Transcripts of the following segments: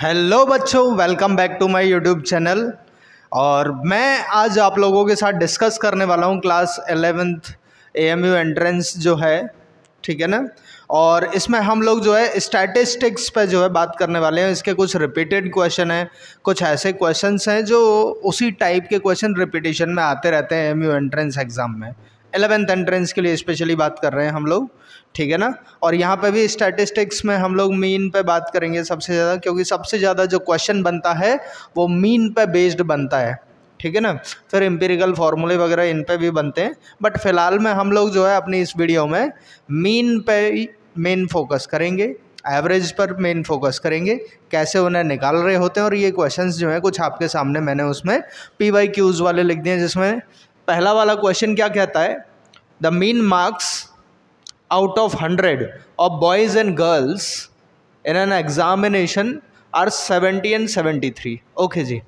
Hello बच्चों, welcome back to my YouTube channel. और मैं आज आप लोगों के साथ डिस्कस करने वाला हूँ क्लास 11th AMU एंट्रेंस जो है, ठीक है ना। और इसमें हम लोग जो है स्टैटिस्टिक्स पे जो है बात करने वाले हैं। इसके कुछ रिपीटेड क्वेश्चन हैं, कुछ ऐसे क्वेश्चंस हैं जो उसी टाइप के क्वेश्चन रिपीटेशन में आते रहते हैं AMU एंट्रेंस एग्ज़ाम में। 11th एंट्रेंस के लिए स्पेशली बात कर रहे हैं हम लोग, ठीक है ना। और यहाँ पे भी स्टैटिस्टिक्स में हम लोग मीन पे बात करेंगे सबसे ज़्यादा, क्योंकि सबसे ज़्यादा जो क्वेश्चन बनता है वो मीन पे बेस्ड बनता है, ठीक है ना। फिर एम्पिरिकल फार्मूले वगैरह इन पे भी बनते हैं, बट फिलहाल में हम लोग जो है अपनी इस वीडियो में मीन पे मेन फोकस करेंगे, एवरेज पर मेन फोकस करेंगे, कैसे उन्हें निकाल रहे होते हैं। और ये क्वेश्चंस जो है कुछ आपके सामने मैंने उसमें PYQs वाले लिख दिए, जिसमें पहला वाला क्वेश्चन क्या कहता है, the mean marks out of 100 of boys and girls in an examination are 70 and 73। Okay जी,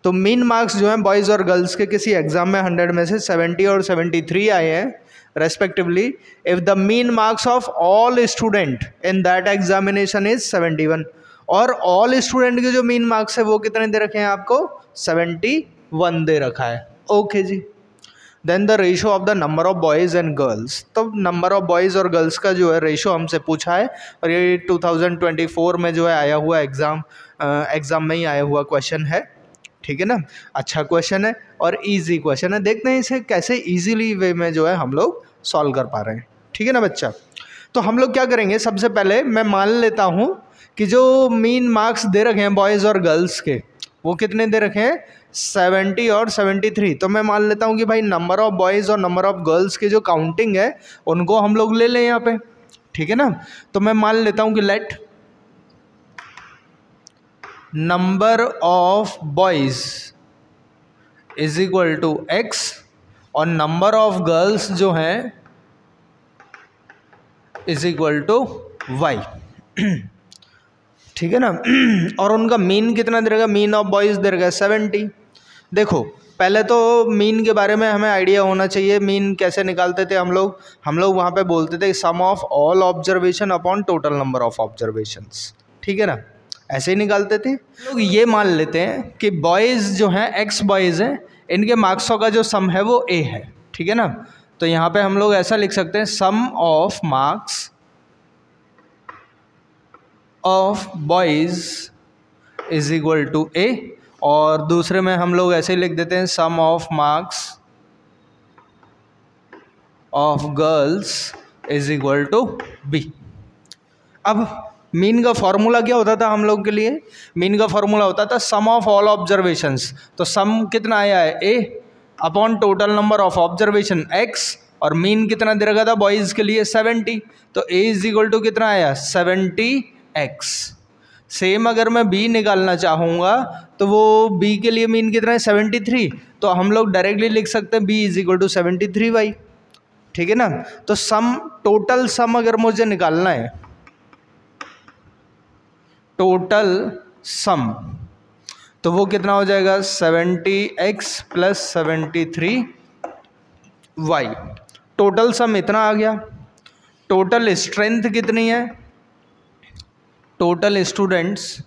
तो मीन मार्क्स जो हैं बॉयज़ और गर्ल्स के किसी एग्जाम में 100 में से 70 और 73 आए हैं respectively. If the mean marks of all student in that examination is 71, और ऑल स्टूडेंट के जो मीन मार्क्स है वो कितने दे रखे हैं आपको, 71 दे रखा है। ओके जी, then the ratio of the number of boys and girls. तो नंबर ऑफ बॉयज़ और गर्ल्स का जो है रेशो हमसे पूछा है, और ये 2024 में जो है आया हुआ एग्ज़ाम में ही आया हुआ क्वेश्चन है, ठीक है ना। अच्छा क्वेश्चन है और इजी क्वेश्चन है। देखते हैं इसे कैसे इजीली वे में जो है हम लोग सॉल्व कर पा रहे हैं, ठीक है ना बच्चा। तो हम लोग क्या करेंगे, सबसे पहले मैं मान लेता हूँ कि जो मीन मार्क्स दे रखे हैं बॉयज़ और गर्ल्स के वो कितने दे रखे हैं, 70 और 73। तो मैं मान लेता हूँ कि भाई नंबर ऑफ बॉयज़ और नंबर ऑफ गर्ल्स की जो काउंटिंग है उनको हम लोग ले लें यहाँ पे, ठीक है ना। तो मैं मान लेता हूँ कि let number of boys is equal to X और नंबर ऑफ गर्ल्स जो हैं इज इक्वल टू Y, ठीक है ना। और उनका मीन कितना दे रहेगा, मीन ऑफ बॉयज़ दे रहेगा 70। देखो पहले तो मीन के बारे में हमें आइडिया होना चाहिए। मीन कैसे निकालते थे हम लोग वहाँ पे बोलते थे sum of all observation upon total number of observations, ठीक है ना, ऐसे ही निकालते थे। लोग ये मान लेते हैं कि बॉयज़ जो हैं X बॉयज़ हैं, इनके मार्क्सों का जो सम है वो A है, ठीक है ना। तो यहाँ पे हम लोग ऐसा लिख सकते हैं sum of marks of boys is equal to A, और दूसरे में हम लोग ऐसे ही लिख देते हैं sum of marks of girls is equal to B। अब मीन का फॉर्मूला क्या होता था हम लोग के लिए, मीन का फॉर्मूला होता था सम ऑफ ऑल ऑब्जर्वेशंस। तो सम कितना आया है A upon total number of observation X, और मीन कितना दे रखा था बॉयज़ के लिए 70। तो A इज इक्वल टू कितना आया 70X। सेम अगर मैं B निकालना चाहूँगा तो वो B के लिए मीन कितना है 73, तो हम लोग डायरेक्टली लिख सकते हैं B is equal to 73Y, ठीक है ना। तो सम, टोटल सम अगर मुझे निकालना है, टोटल सम, तो वो कितना हो जाएगा 70X plus 73Y। Total sum इतना आ गया। टोटल स्ट्रेंथ कितनी है, total students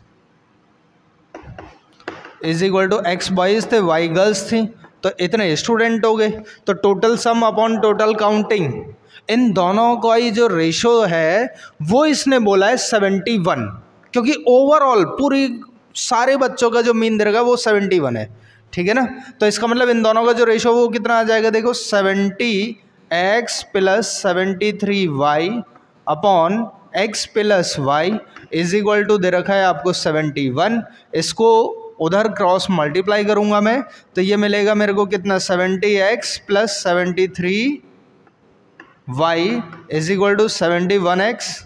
is equal to X boys थे Y गर्ल्स थी, तो इतने स्टूडेंट हो गए। तो total sum upon total counting, इन दोनों का ही जो रेशो है वो इसने बोला है 71, क्योंकि ओवरऑल पूरी सारे बच्चों का जो मीन देगा वो 71 है, ठीक है ना। तो इसका मतलब इन दोनों का जो रेशो वो कितना आ जाएगा, देखो 70X plus 73Y upon X plus Y is equal to दे रखा है आपको 71। इसको उधर क्रॉस मल्टीप्लाई करूंगा मैं, तो ये मिलेगा मेरे को कितना 70X plus 73Y is equal to 71X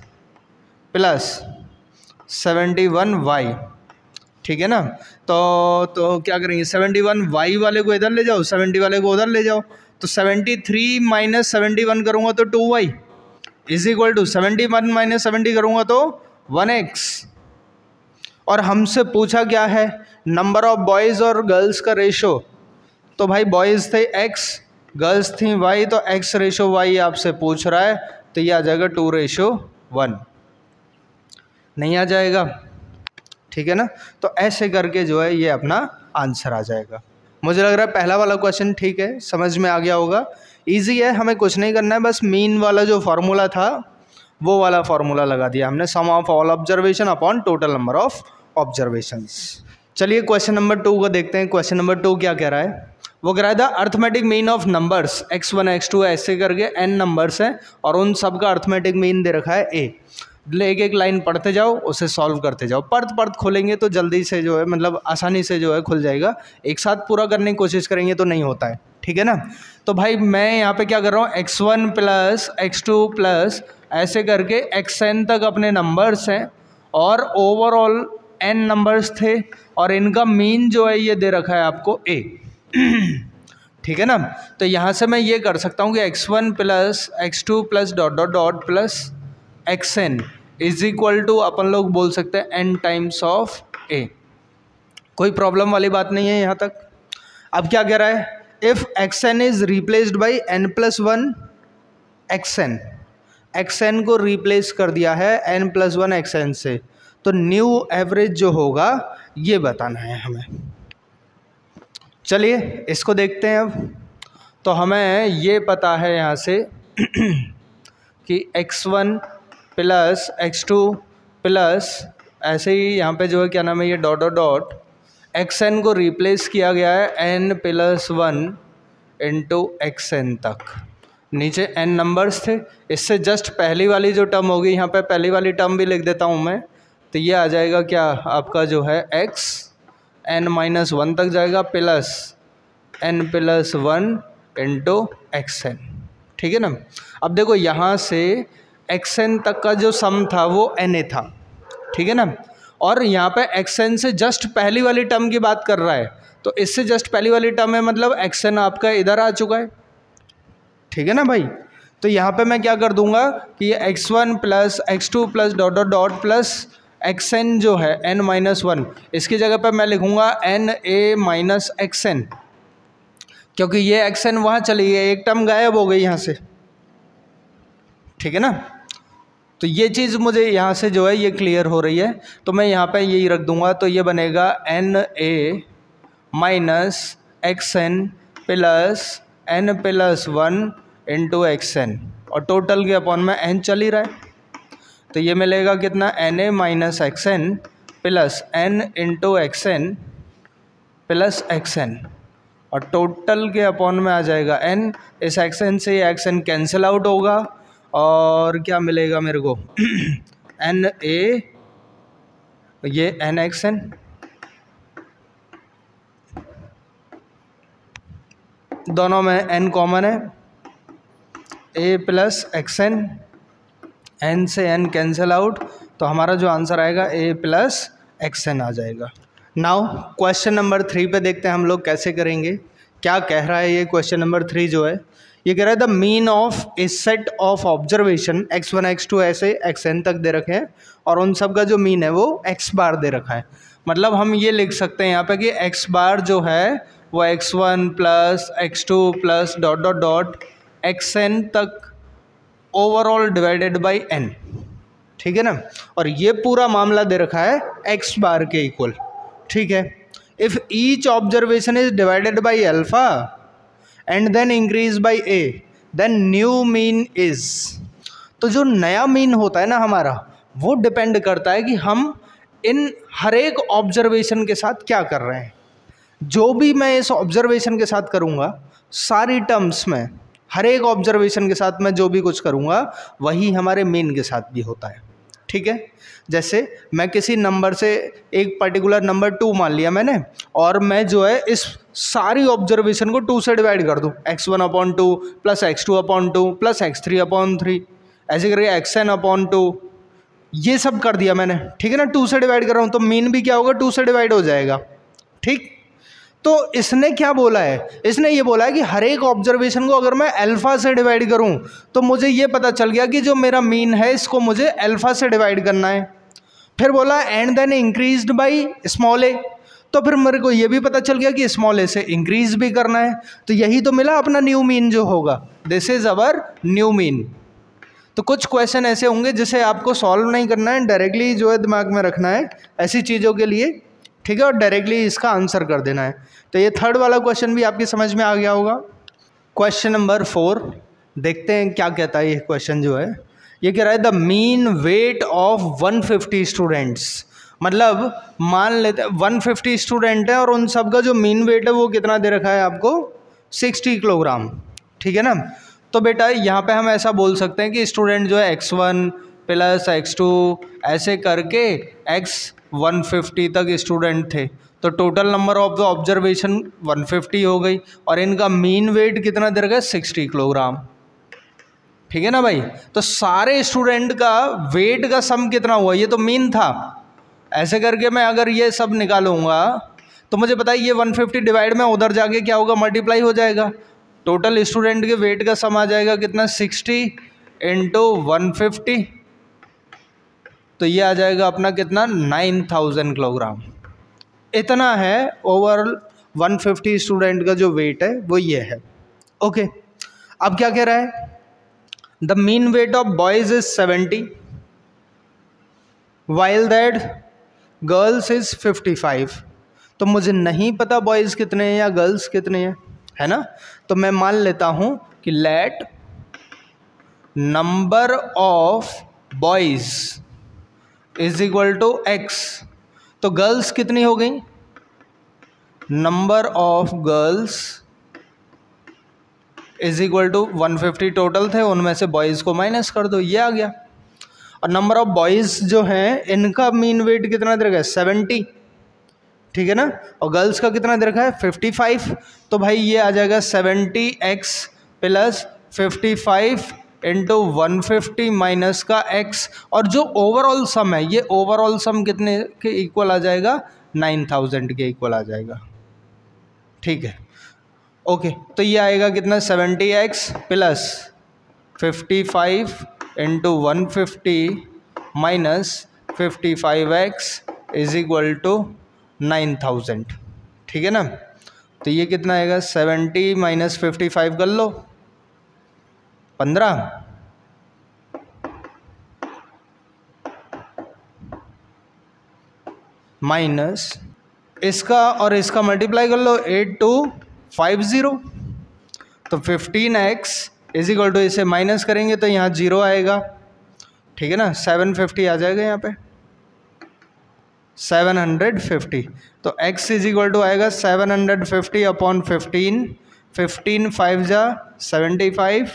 plus 71Y, ठीक है ना। तो क्या करेंगे, 71Y वाले को इधर ले जाओ, 70 वाले को उधर ले जाओ। तो 73 माइनस 71 करूँगा तो 2Y is equal to 71 minus 70 करूँगा तो 1X। और हमसे पूछा क्या है, नंबर ऑफ बॉयज़ और गर्ल्स का रेशो। तो भाई बॉयज़ थे X, गर्ल्स थी Y, तो X रेशो Y आपसे पूछ रहा है, तो ये आ जाएगा 2:1। नहीं आ जाएगा, ठीक है ना। तो ऐसे करके जो है ये अपना आंसर आ जाएगा। मुझे लग रहा है पहला वाला क्वेश्चन ठीक है, समझ में आ गया होगा, ईजी है, हमें कुछ नहीं करना है, बस मीन वाला जो फार्मूला था वो वाला फार्मूला लगा दिया हमने, sum of all observation upon total number of observations. चलिए क्वेश्चन नंबर 2 को देखते हैं। क्वेश्चन नंबर 2 क्या कह रहा है, वो कह रहा है the arithmetic mean of numbers x1 x2 ऐसे करके n नंबर्स हैं और उन सब का अर्थमेटिक मीन दे रखा है a। एक एक लाइन पढ़ते जाओ, उसे सॉल्व करते जाओ, पढ़त खोलेंगे तो जल्दी से जो है मतलब आसानी से जो है खुल जाएगा, एक साथ पूरा करने की कोशिश करेंगे तो नहीं होता है, ठीक है ना। तो भाई मैं यहाँ पे क्या कर रहा हूँ, x1 प्लस x2 प्लस ऐसे करके xn तक अपने नंबर्स हैं और ओवरऑल n नंबर्स थे और इनका मीन जो है ये दे रखा है आपको a, ठीक है ना। तो यहाँ से मैं ये कर सकता हूँ कि x1 plus x2 plus dot dot dot plus xn is equal to अपन लोग बोल सकते हैं n टाइम्स ऑफ a। कोई प्रॉब्लम वाली बात नहीं है यहाँ तक। अब क्या कह रहा है, if xn is replaced by n plus 1 xn को रिप्लेस कर दिया है n प्लस 1 xn से, तो न्यू एवरेज जो होगा ये बताना है हमें। चलिए इसको देखते हैं। अब तो हमें ये पता है यहाँ से कि x1 प्लस x2 प्लस ऐसे ही यहाँ पे जो है क्या नाम है ये डॉट डॉट डॉट xn को रिप्लेस किया गया है n प्लस 1 इंटू xn तक। नीचे n नंबर्स थे, इससे जस्ट पहली वाली जो टर्म होगी यहाँ पे पहली वाली टर्म भी लिख देता हूँ मैं, तो ये आ जाएगा क्या आपका जो है x n माइनस 1 तक जाएगा plus n plus 1 into xn, ठीक है ना। अब देखो यहाँ से xn तक का जो सम था वो na था, ठीक है ना, और यहाँ पे xn से जस्ट पहली वाली टर्म की बात कर रहा है, तो इससे जस्ट पहली वाली टर्म है मतलब xn आपका इधर आ चुका है, ठीक है ना भाई। तो यहाँ पे मैं क्या कर दूंगा कि ये x1 plus x2 plus dot dot dot plus xn जो है n माइनस 1, इसकी जगह पे मैं लिखूंगा na माइनस xn, क्योंकि ये xn वहाँ चली गई, एक टर्म गायब हो गई यहाँ से, ठीक है ना। तो ये चीज़ मुझे यहाँ से जो है ये क्लियर हो रही है, तो मैं यहाँ पे यही रख दूंगा, तो ये बनेगा na minus xn plus n plus 1 into xn, और टोटल के अपॉन में n चल ही रहा है, तो ये मिलेगा कितना na minus xn plus n into xn plus xn, और टोटल के अपॉन में आ जाएगा n। इस xn से ये xn कैंसिल आउट होगा और क्या मिलेगा मेरे को na ये nxn दोनों में n कॉमन है, a प्लस xn, n से n कैंसिल आउट, तो हमारा जो आंसर आएगा a प्लस xn आ जाएगा। नाउ क्वेश्चन नंबर 3 पे देखते हैं हम लोग कैसे करेंगे। क्या कह रहा है ये क्वेश्चन नंबर 3 जो है, ये कह रहा है the mean of A set of observation x1 x2 ऐसे xn तक दे रखे हैं और उन सब का जो मीन है वो x बार दे रखा है। मतलब हम ये लिख सकते हैं यहाँ पे कि x बार जो है वो x1 plus x2 plus dot dot dot xn तक ओवरऑल डिवाइडेड बाई n, ठीक है ना, और ये पूरा मामला दे रखा है x बार के इक्वल, ठीक है। If each observation is divided by alpha and then increase by a, then new mean is. तो जो नया मीन होता है ना हमारा, वो डिपेंड करता है कि हम इन हर एक ऑब्जर्वेशन के साथ क्या कर रहे हैं। जो भी मैं इस ऑब्जर्वेशन के साथ करूँगा, सारी टर्म्स में हर एक ऑब्जर्वेशन के साथ मैं जो भी कुछ करूँगा वही हमारे मीन के साथ भी होता है, ठीक है। जैसे मैं किसी नंबर से एक पर्टिकुलर नंबर 2 मान लिया मैंने, और मैं जो है इस सारी ऑब्जर्वेशन को 2 से डिवाइड कर दूँ, x1/2 plus x2/2 plus x3/3 ऐसे करके xn/2, ये सब कर दिया मैंने, ठीक है ना। 2 से डिवाइड कर रहा हूँ तो मीन भी क्या होगा, 2 से डिवाइड हो जाएगा, ठीक। तो इसने क्या बोला है, इसने ये बोला है कि हर एक ऑब्जर्वेशन को अगर मैं अल्फ़ा से डिवाइड करूं तो मुझे ये पता चल गया कि जो मेरा मीन है इसको मुझे अल्फ़ा से डिवाइड करना है। फिर बोला and then increased by small a, तो फिर मेरे को ये भी पता चल गया कि स्मॉल ए से इंक्रीज भी करना है, तो यही तो मिला अपना न्यू मीन जो होगा, this is our new mean. तो कुछ क्वेश्चन ऐसे होंगे जिसे आपको सॉल्व नहीं करना है, डायरेक्टली जो है दिमाग में रखना है ऐसी चीज़ों के लिए, ठीक है, और डायरेक्टली इसका आंसर कर देना है। तो ये थर्ड वाला क्वेश्चन भी आपकी समझ में आ गया होगा। क्वेश्चन नंबर 4 देखते हैं क्या कहता है ये क्वेश्चन जो है। ये कह रहा है the mean weight of 150 students, मतलब मान लेते 150 स्टूडेंट है और उन सब का जो मीन वेट है वो कितना दे रखा है आपको, 60 किलोग्राम, ठीक है ना। तो बेटा यहाँ पे हम ऐसा बोल सकते हैं कि स्टूडेंट जो है x1 प्लस x2 ऐसे करके x150 तक स्टूडेंट थे, तो total number of the observation 150 हो गई और इनका मीन वेट कितना दे रखा है, 60 किलोग्राम, ठीक है ना भाई। तो सारे स्टूडेंट का वेट का सम कितना हुआ, ये तो मीन था, ऐसे करके मैं अगर ये सब निकालूंगा तो मुझे पता है ये 150 डिवाइड में उधर जाके क्या होगा, मल्टीप्लाई हो जाएगा, टोटल स्टूडेंट के वेट का सम आ जाएगा कितना, 60 इंटू 150, तो ये आ जाएगा अपना कितना, 9000 किलोग्राम। इतना है ओवरऑल 150 स्टूडेंट का जो वेट है वो ये है। ओके, अब क्या कह रहा है, the mean weight of boys is 70 while that girls is 55। तो मुझे नहीं पता बॉयज़ कितने हैं या गर्ल्स कितने हैं, है ना। तो मैं मान लेता हूं कि let number of boys is equal to x। तो गर्ल्स कितनी हो गई, number of girls is equal to 150 total थे, उनमें से बॉयज़ को माइनस कर दो, ये आ गया। और नंबर ऑफ बॉयज़ जो हैं इनका मीन वेट कितना दे रखा है, 70, ठीक है ना, और गर्ल्स का कितना दे रखा है, 55। तो भाई ये आ जाएगा 70x प्लस 55 इंटू 150 माइनस का x, और जो ओवरऑल सम है ये ओवरऑल सम कितने के इक्वल आ जाएगा, 9000 के इक्वल आ जाएगा, ठीक है। ओके, तो ये आएगा कितना, 70x plus 55 into 150 minus 55x is equal to 9000, ठीक है ना। तो ये कितना आएगा, 70 माइनस 55 कर लो, 15, माइनस इसका और इसका मल्टीप्लाई कर लो, 8250, तो 15x इज इक्वल टू, इसे माइनस करेंगे तो यहाँ 0 आएगा, ठीक है ना, 750 आ जाएगा यहाँ पे, 750। तो x इज इक्वल टू आएगा 750 अपॉन 15, 15 5 जा 75,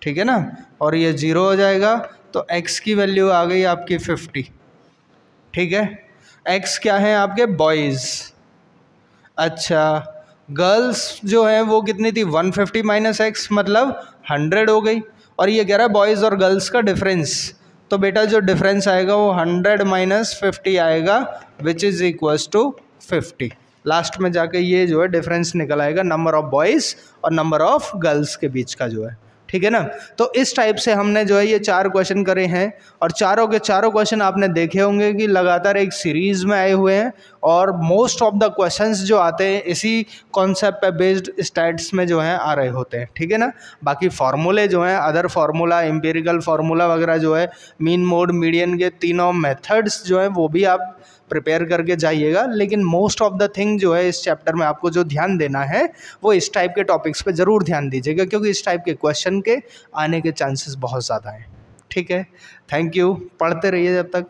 ठीक है ना, और ये 0 हो जाएगा, तो x की वैल्यू आ गई आपकी 50, ठीक है। x क्या है आपके, बॉयज़। अच्छा, गर्ल्स जो है वो कितनी थी, 150 माइनस x मतलब 100 हो गई, और ये कह रहा है बॉयज़ और गर्ल्स का डिफरेंस, तो बेटा जो डिफरेंस आएगा वो 100 माइनस 50 आएगा, which is equals to 50। Last में जाके ये जो है डिफरेंस निकल आएगा नंबर ऑफ बॉयज़ और नंबर ऑफ गर्ल्स के बीच का जो है, ठीक है ना। तो इस टाइप से हमने जो है ये 4 क्वेश्चन करे हैं, और चारों के चारों क्वेश्चन आपने देखे होंगे कि लगातार एक सीरीज़ में आए हुए हैं, और मोस्ट ऑफ द क्वेश्चंस जो आते हैं इसी कॉन्सेप्ट पे बेस्ड स्टैट्स में जो है आ रहे होते हैं, ठीक है ना। बाकी फार्मूले जो हैं, अदर फार्मूला, एम्पिरिकल फार्मूला वगैरह जो है, मीन मोड मीडियन के तीनों मेथड्स जो हैं वो भी आप प्रिपेयर करके जाइएगा, लेकिन मोस्ट ऑफ द थिंग जो है इस चैप्टर में आपको जो ध्यान देना है वो इस टाइप के टॉपिक्स पे ज़रूर ध्यान दीजिएगा, क्योंकि इस टाइप के क्वेश्चन के आने के चांसेस बहुत ज़्यादा हैं, ठीक है। थैंक यू, पढ़ते रहिए जब तक।